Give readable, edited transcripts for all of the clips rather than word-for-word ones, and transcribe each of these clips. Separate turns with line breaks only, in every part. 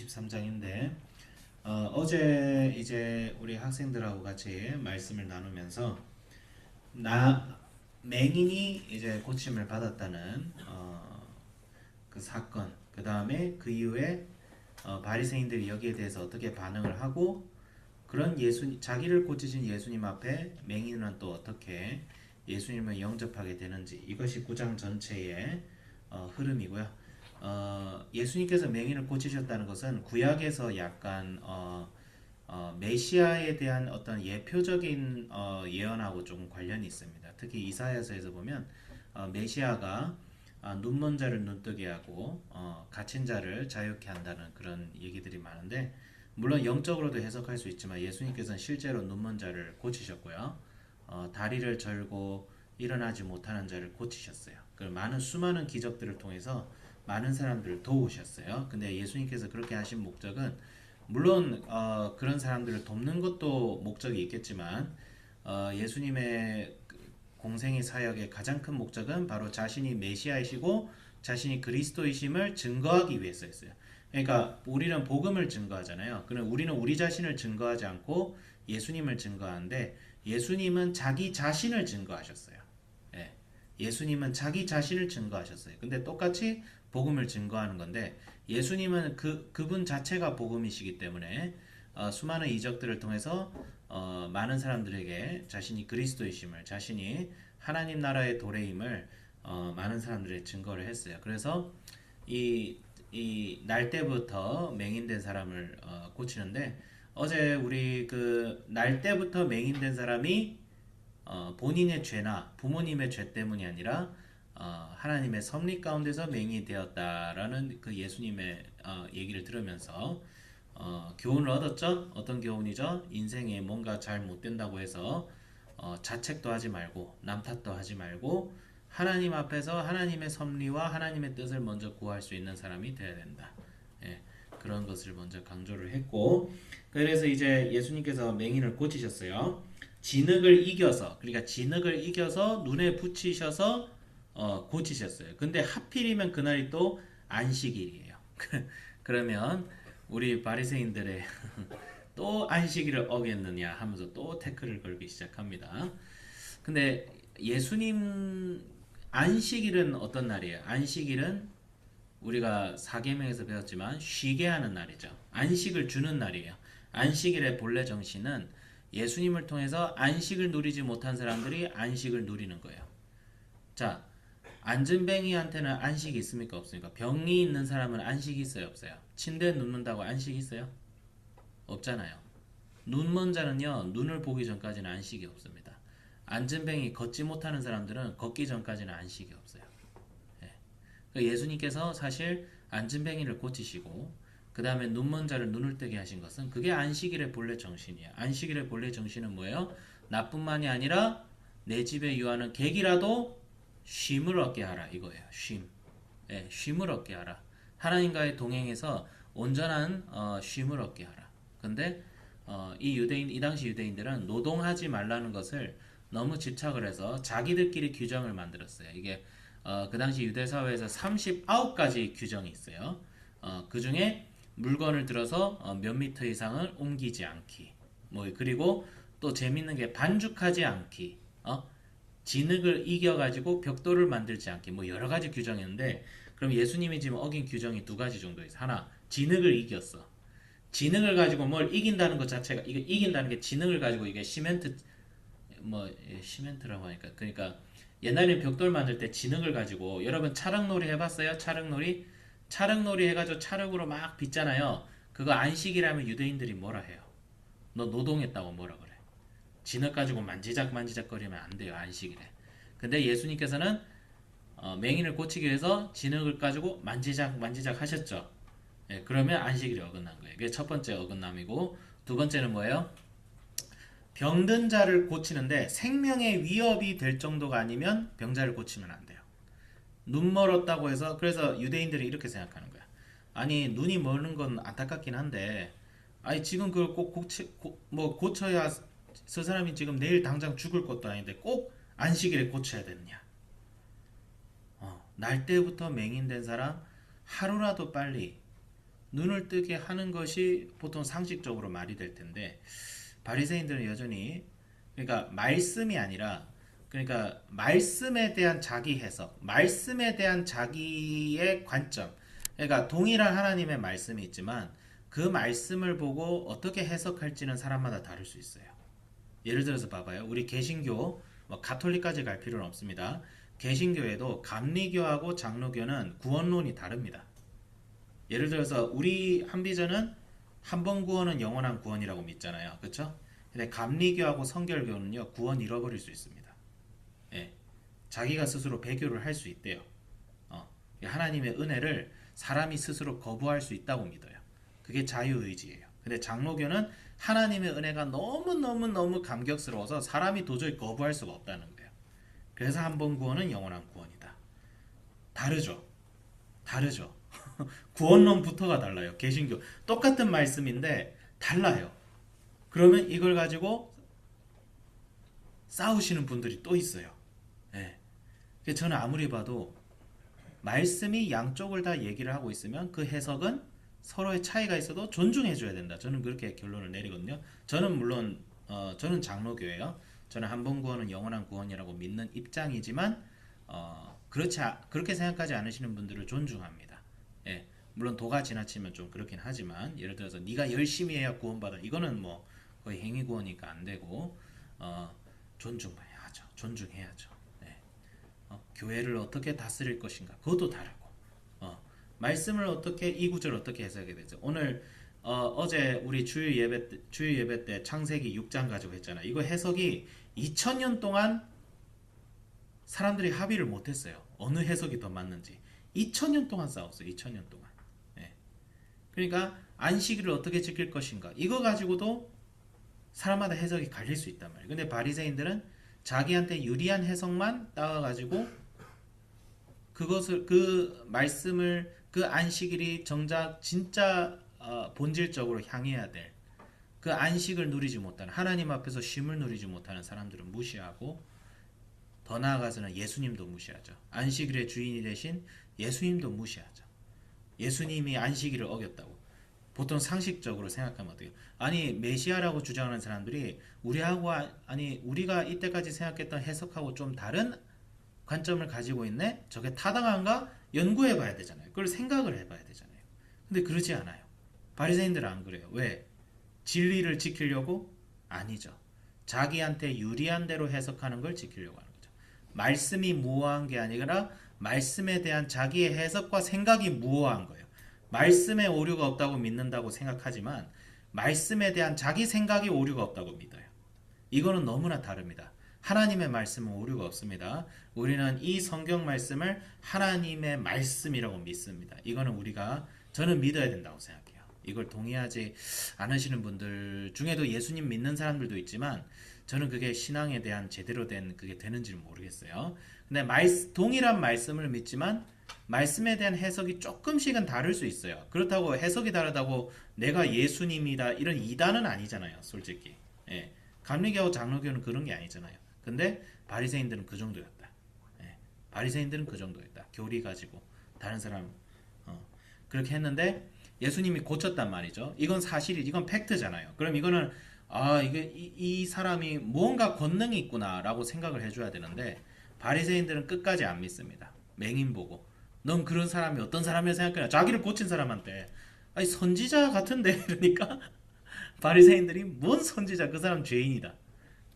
23장인데 어제 이제 우리 학생들하고 같이 말씀을 나누면서 나 맹인이 이제 고침을 받았다는 그 사건, 그 다음에 그 이후에 바리새인들이 여기에 대해서 어떻게 반응을 하고 그런 자기를 고치신 예수님 앞에 맹인은 또 어떻게 예수님을 영접하게 되는지, 이것이 9장 전체의 흐름이고요. 예수님께서 맹인을 고치셨다는 것은 구약에서 약간 메시아에 대한 어떤 예표적인 예언하고 좀 관련이 있습니다. 특히 이사야서에서 보면 메시아가 눈먼 자를 눈뜨게 하고 갇힌 자를 자유케 한다는 그런 얘기들이 많은데, 물론 영적으로도 해석할 수 있지만 예수님께서는 실제로 눈먼 자를 고치셨고요. 다리를 절고 일어나지 못하는 자를 고치셨어요. 그 많은 수많은 기적들을 통해서 많은 사람들을 도우셨어요. 근데 예수님께서 그렇게 하신 목적은 물론 그런 사람들을 돕는 것도 목적이 있겠지만 예수님의 공생의 사역의 가장 큰 목적은 바로 자신이 메시아이시고 자신이 그리스도이심을 증거하기 위해서였어요. 그러니까 우리는 복음을 증거하잖아요. 그럼 우리는 우리 자신을 증거하지 않고 예수님을 증거하는데, 예수님은 자기 자신을 증거하셨어요. 예. 예수님은 자기 자신을 증거하셨어요. 근데 똑같이 복음을 증거하는 건데, 예수님은 그분 자체가 복음이시기 때문에 수많은 이적들을 통해서 많은 사람들에게 자신이 그리스도이심을, 자신이 하나님 나라의 도래임을 많은 사람들의 증거를 했어요. 그래서 이 날 때부터 맹인된 사람을 고치는데, 어제 우리 그 날 때부터 맹인된 사람이 본인의 죄나 부모님의 죄 때문이 아니라 하나님의 섭리 가운데서 맹인이 되었다라는 그 예수님의 얘기를 들으면서 교훈을 얻었죠. 어떤 교훈이죠? 인생에 뭔가 잘 못된다고 해서 자책도 하지 말고 남 탓도 하지 말고 하나님 앞에서 하나님의 섭리와 하나님의 뜻을 먼저 구할 수 있는 사람이 되어야 된다. 예, 그런 것을 먼저 강조를 했고, 그래서 이제 예수님께서 맹인을 고치셨어요. 진흙을 이겨서, 그러니까 진흙을 이겨서 눈에 붙이셔서 고치셨어요. 근데 하필이면 그날이 또 안식일이에요. 그러면 우리 바리새인들의 또 안식일을 어겼느냐 하면서 또 태클을 걸기 시작합니다. 근데 예수님 안식일은 어떤 날이에요? 안식일은 우리가 사계명에서 배웠지만 쉬게 하는 날이죠. 안식을 주는 날이에요. 안식일의 본래 정신은 예수님을 통해서 안식을 누리지 못한 사람들이 안식을 누리는 거예요. 자, 안전뱅이한테는 안식이 있습니까? 없습니까? 병이 있는 사람은 안식이 있어요? 없어요? 침대에 눕는다고 안식이 있어요? 없잖아요. 눈먼 자는요, 눈을 보기 전까지는 안식이 없습니다. 안전뱅이 걷지 못하는 사람들은 걷기 전까지는 안식이 없어요. 예. 그러니까 예수님께서 사실 안전뱅이를 고치시고 그 다음에 눈먼 자를 눈을 뜨게 하신 것은 그게 안식일의 본래 정신이에요. 안식일의 본래 정신은 뭐예요? 나뿐만이 아니라 내 집에 유하는 객이라도 쉼을 얻게 하라, 이거예요. 쉼. 예, 쉼을 얻게 하라. 하나님과의 동행에서 온전한 쉼을 얻게 하라. 근데 이 당시 유대인들은 노동하지 말라는 것을 너무 집착을 해서 자기들끼리 규정을 만들었어요. 이게 그 당시 유대 사회에서 39가지 규정이 있어요. 그 중에 물건을 들어서 몇 미터 이상을 옮기지 않기. 뭐 그리고 또 재밌는 게 반죽하지 않기. 진흙을 이겨가지고 벽돌을 만들지 않기. 뭐 여러 가지 규정이었는데, 그럼 예수님이 지금 어긴 규정이 두 가지 정도 있어. 하나, 진흙을 이겼어. 진흙을 가지고 뭘 이긴다는 것 자체가, 이게 이긴다는 게 진흙을 가지고 이게 시멘트라고 하니까, 그러니까 옛날에 벽돌 만들 때 진흙을 가지고, 여러분 차흙놀이 해봤어요? 차흙놀이 해가지고 차흙으로 막 빚잖아요. 그거 안식이라면 유대인들이 뭐라 해요? 너 노동했다고 뭐라 그래? 진흙 가지고 만지작거리면 안 돼요, 안식일에. 근데 예수님께서는 맹인을 고치기 위해서 진흙을 가지고 만지작 하셨죠. 예, 그러면 안식일이 어긋난 거예요. 이게 첫 번째 어긋남이고, 두 번째는 뭐예요? 병든 자를 고치는데 생명의 위협이 될 정도가 아니면 병자를 고치면 안 돼요. 눈 멀었다고 해서, 그래서 유대인들이 이렇게 생각하는 거야. 아니, 눈이 멀는 건 안타깝긴 한데, 아니 지금 그걸 꼭 고쳐야, 저 사람이 지금 내일 당장 죽을 것도 아닌데 꼭 안식일에 고쳐야 되느냐? 날 때부터 맹인된 사람 하루라도 빨리 눈을 뜨게 하는 것이 보통 상식적으로 말이 될 텐데 바리새인들은 여전히 그러니까 말씀이 아니라 그러니까 말씀에 대한 자기 해석, 말씀에 대한 자기의 관점. 그러니까 동일한 하나님의 말씀이 있지만 그 말씀을 보고 어떻게 해석할지는 사람마다 다를 수 있어요. 예를 들어서 봐봐요. 우리 개신교, 뭐 가톨릭까지 갈 필요는 없습니다. 개신교에도 감리교하고 장로교는 구원론이 다릅니다. 예를 들어서 우리 한비전은 한 번 구원은 영원한 구원이라고 믿잖아요. 그렇죠? 근데 감리교하고 성결교는요. 구원 잃어버릴 수 있습니다. 예. 자기가 스스로 배교를 할 수 있대요. 하나님의 은혜를 사람이 스스로 거부할 수 있다고 믿어요. 그게 자유의지예요. 근데 장로교는 하나님의 은혜가 너무너무너무 감격스러워서 사람이 도저히 거부할 수가 없다는 거예요. 그래서 한 번 구원은 영원한 구원이다. 다르죠? 다르죠? 구원론부터가 달라요. 개신교. 똑같은 말씀인데 달라요. 그러면 이걸 가지고 싸우시는 분들이 또 있어요. 예. 저는 아무리 봐도 말씀이 양쪽을 다 얘기를 하고 있으면 그 해석은 서로의 차이가 있어도 존중해줘야 된다. 저는 그렇게 결론을 내리거든요. 저는 물론 저는 장로교예요. 저는 한 번 구원은 영원한 구원이라고 믿는 입장이지만 그렇게 생각하지 않으시는 분들을 존중합니다. 예, 물론 도가 지나치면 좀 그렇긴 하지만 예를 들어서 네가 열심히 해야 구원받아 이거는 뭐 거의 행위 구원이니까 안 되고 존중해야죠. 존중해야죠. 예. 교회를 어떻게 다스릴 것인가 그것도 다르고 말씀을 어떻게 이 구절 어떻게 해석해야 되죠? 오늘 어제 우리 주일 예배 때 창세기 6장 가지고 했잖아. 이거 해석이 2000년 동안 사람들이 합의를 못했어요. 어느 해석이 더 맞는지. 2000년 동안 싸웠어요. 2000년 동안. 예. 그러니까 안식일을 어떻게 지킬 것인가. 이거 가지고도 사람마다 해석이 갈릴 수 있단 말이에요. 근데 바리새인들은 자기한테 유리한 해석만 따와가지고 그것을 그 말씀을 그 안식일이 정작 진짜 본질적으로 향해야 될 그 안식을 누리지 못하는 하나님 앞에서 쉼을 누리지 못하는 사람들은 무시하고 더 나아가서는 예수님도 무시하죠. 안식일의 주인이 되신 예수님도 무시하죠. 예수님이 안식일을 어겼다고. 보통 상식적으로 생각하면 어때요? 아니 메시아라고 주장하는 사람들이 우리가 이때까지 생각했던 해석하고 좀 다른 관점을 가지고 있네? 저게 타당한가? 연구해 봐야 되잖아요. 그걸 생각을 해봐야 되잖아요. 근데 그러지 않아요. 바리새인들은 안 그래요. 왜? 진리를 지키려고? 아니죠. 자기한테 유리한 대로 해석하는 걸 지키려고 하는 거죠. 말씀이 무호한 게 아니라 말씀에 대한 자기의 해석과 생각이 무호한 거예요. 말씀에 오류가 없다고 믿는다고 생각하지만 말씀에 대한 자기 생각이 오류가 없다고 믿어요. 이거는 너무나 다릅니다. 하나님의 말씀은 오류가 없습니다. 우리는 이 성경 말씀을 하나님의 말씀이라고 믿습니다. 이거는 저는 믿어야 된다고 생각해요. 이걸 동의하지 않으시는 분들 중에도 예수님 믿는 사람들도 있지만 저는 그게 신앙에 대한 제대로 된 그게 되는지는 모르겠어요. 근데 동일한 말씀을 믿지만 말씀에 대한 해석이 조금씩은 다를 수 있어요. 그렇다고 해석이 다르다고 내가 예수님이다 이런 이단은 아니잖아요. 솔직히. 예. 감리교하고 장로교는 그런 게 아니잖아요. 근데 바리새인들은 그 정도였다. 예. 바리새인들은 그 정도였다. 교리 가지고 다른 사람 그렇게 했는데 예수님이 고쳤단 말이죠. 이건 이건 팩트잖아요. 그럼 이거는 이게 이 사람이 뭔가 권능이 있구나라고 생각을 해줘야 되는데 바리새인들은 끝까지 안 믿습니다. 맹인 보고 넌 그런 사람이 어떤 사람이라 생각하냐? 자기를 고친 사람한테 아니 선지자 같은데 그러니까 바리새인들이 뭔 선지자 그 사람 죄인이다.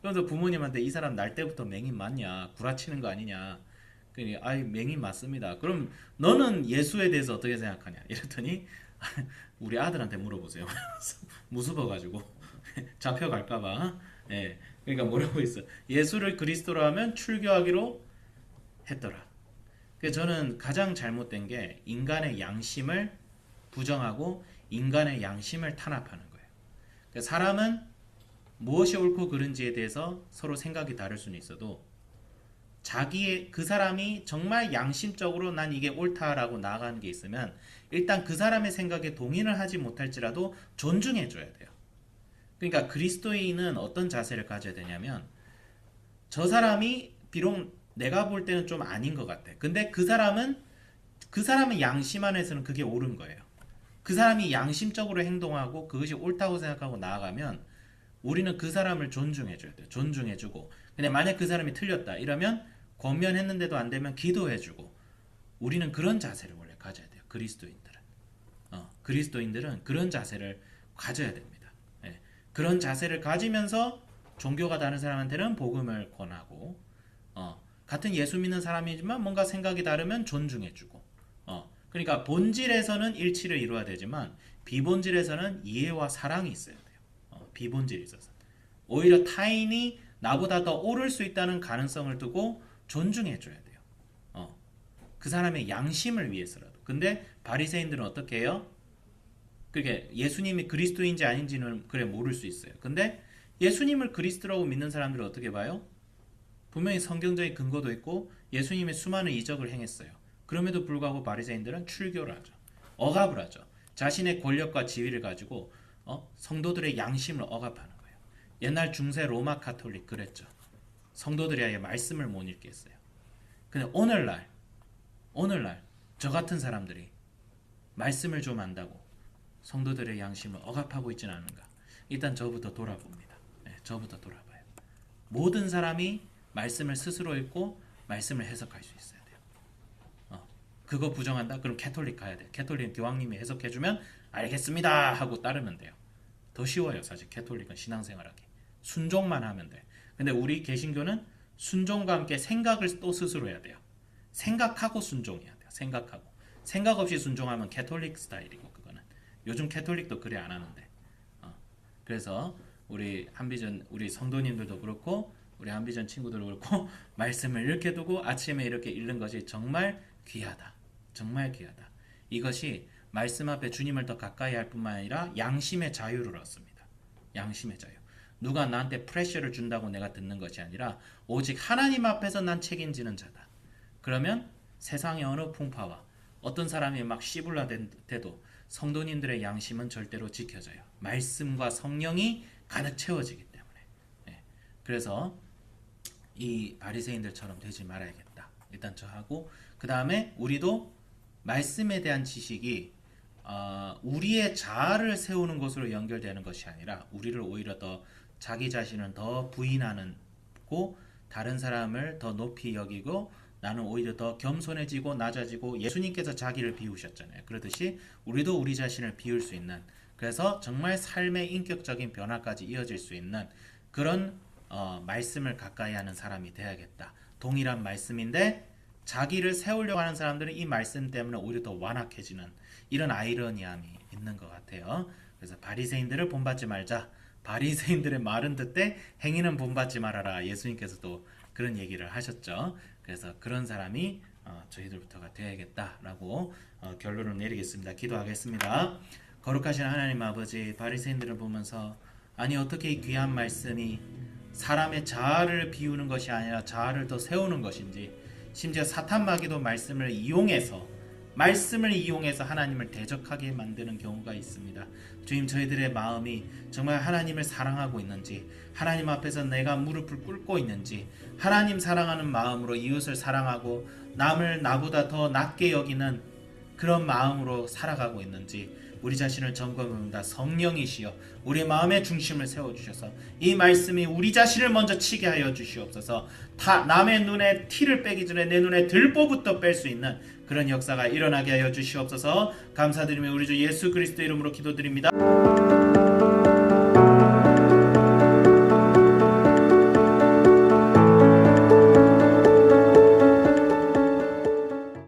그래서 부모님한테 이 사람 날 때부터 맹인 맞냐? 구라치는 거 아니냐? 그러니 맹인 맞습니다. 그럼 너는 예수에 대해서 어떻게 생각하냐? 이랬더니 우리 아들한테 물어보세요. 무서워가지고 잡혀갈까봐. 예, 그러니까 뭐라고 했어? 예수를 그리스도로 하면 출교하기로 했더라. 그래서 저는 가장 잘못된 게 인간의 양심을 부정하고 인간의 양심을 탄압하는 거예요. 그러니까 사람은 무엇이 옳고 그른지에 대해서 서로 생각이 다를 수는 있어도 그 사람이 정말 양심적으로 난 이게 옳다라고 나아가는 게 있으면 일단 그 사람의 생각에 동의를 하지 못할지라도 존중해 줘야 돼요. 그러니까 그리스도인은 어떤 자세를 가져야 되냐면 저 사람이 비록 내가 볼 때는 좀 아닌 것 같아. 근데 그 사람은 양심 안에서는 그게 옳은 거예요. 그 사람이 양심적으로 행동하고 그것이 옳다고 생각하고 나아가면 우리는 그 사람을 존중해줘야 돼요. 존중해주고. 근데 만약 그 사람이 틀렸다 이러면 권면했는데도 안 되면 기도해주고. 우리는 그런 자세를 원래 가져야 돼요. 그리스도인들은 그런 자세를 가져야 됩니다. 예. 그런 자세를 가지면서 종교가 다른 사람한테는 복음을 권하고, 같은 예수 믿는 사람이지만 뭔가 생각이 다르면 존중해주고, 그러니까 본질에서는 일치를 이루어야 되지만 비본질에서는 이해와 사랑이 있어야 돼요. 비본질이 있어서 오히려 타인이 나보다 더 옳을 수 있다는 가능성을 두고 존중해줘야 돼요. 그 사람의 양심을 위해서라도. 근데 바리새인들은 어떻게 해요? 그게 예수님이 그리스도인지 아닌지는 그래 모를 수 있어요. 근데 예수님을 그리스도라고 믿는 사람들은 어떻게 봐요? 분명히 성경적인 근거도 있고 예수님의 수많은 이적을 행했어요. 그럼에도 불구하고 바리새인들은 출교를 하죠. 억압을 하죠. 자신의 권력과 지위를 가지고 성도들의 양심을 억압하는 거예요. 옛날 중세 로마 카톨릭 그랬죠. 성도들이 아예 말씀을 못 읽게 했어요. 근데 오늘날 저 같은 사람들이 말씀을 좀 안다고 성도들의 양심을 억압하고 있지는 않은가? 일단 저부터 돌아봅니다. 네, 저부터 돌아봐요. 모든 사람이 말씀을 스스로 읽고 말씀을 해석할 수 있어야 돼요. 그거 부정한다? 그럼 캐톨릭 가야 돼요. 캐톨릭은 교황님이 해석해주면 알겠습니다 하고 따르면 돼요. 더 쉬워요. 사실 캐톨릭은 신앙생활하기. 순종만 하면 돼. 근데 우리 개신교는 순종과 함께 생각을 또 스스로 해야 돼요. 생각하고 순종해야 돼요. 생각 없이 순종하면 캐톨릭 스타일이고 그거는. 요즘 캐톨릭도 그래 안 하는데. 그래서 우리 한비전 우리 성도님들도 그렇고 우리 한비전 친구들도 그렇고 말씀을 이렇게 두고 아침에 이렇게 읽는 것이 정말 귀하다. 정말 귀하다. 이것이 말씀 앞에 주님을 더 가까이 할 뿐만 아니라 양심의 자유를 얻습니다. 양심의 자유. 누가 나한테 프레셔를 준다고 내가 듣는 것이 아니라 오직 하나님 앞에서 난 책임지는 자다. 그러면 세상의 어느 풍파와 어떤 사람이 막 씨불라 대도 성도님들의 양심은 절대로 지켜져요. 말씀과 성령이 가득 채워지기 때문에. 네. 그래서 이 바리새인들처럼 되지 말아야겠다. 일단 저하고 그 다음에 우리도 말씀에 대한 지식이 우리의 자아를 세우는 것으로 연결되는 것이 아니라 우리를 오히려 더 자기 자신을 더 부인하는 고 다른 사람을 더 높이 여기고 나는 오히려 더 겸손해지고 낮아지고 예수님께서 자기를 비우셨잖아요. 그러듯이 우리도 우리 자신을 비울 수 있는 그래서 정말 삶의 인격적인 변화까지 이어질 수 있는 그런 말씀을 가까이 하는 사람이 돼야겠다. 동일한 말씀인데 자기를 세우려고 하는 사람들은 이 말씀 때문에 오히려 더 완악해지는 이런 아이러니함이 있는 것 같아요. 그래서 바리새인들을 본받지 말자. 바리새인들의 말은 듣되 행위는 본받지 말아라. 예수님께서도 그런 얘기를 하셨죠. 그래서 그런 사람이 저희들부터가 되어야겠다라고 결론을 내리겠습니다. 기도하겠습니다. 거룩하신 하나님 아버지, 바리새인들을 보면서 아니 어떻게 이 귀한 말씀이 사람의 자아를 비우는 것이 아니라 자아를 더 세우는 것인지 심지어 사탄 마귀도 말씀을 이용해서 하나님을 대적하게 만드는 경우가 있습니다. 주님, 저희들의 마음이 정말 하나님을 사랑하고 있는지, 하나님 앞에서 내가 무릎을 꿇고 있는지, 하나님 사랑하는 마음으로 이웃을 사랑하고 남을 나보다 더 낮게 여기는 그런 마음으로 살아가고 있는지 우리 자신을 점검합니다. 성령이시여 우리 마음의 중심을 세워주셔서 이 말씀이 우리 자신을 먼저 치게 하여 주시옵소서. 남의 눈에 티를 빼기 전에 내 눈에 들보부터 뺄 수 있는 그런 역사가 일어나게 하여 주시옵소서. 감사드리며 우리 주 예수 그리스도 이름으로 기도드립니다.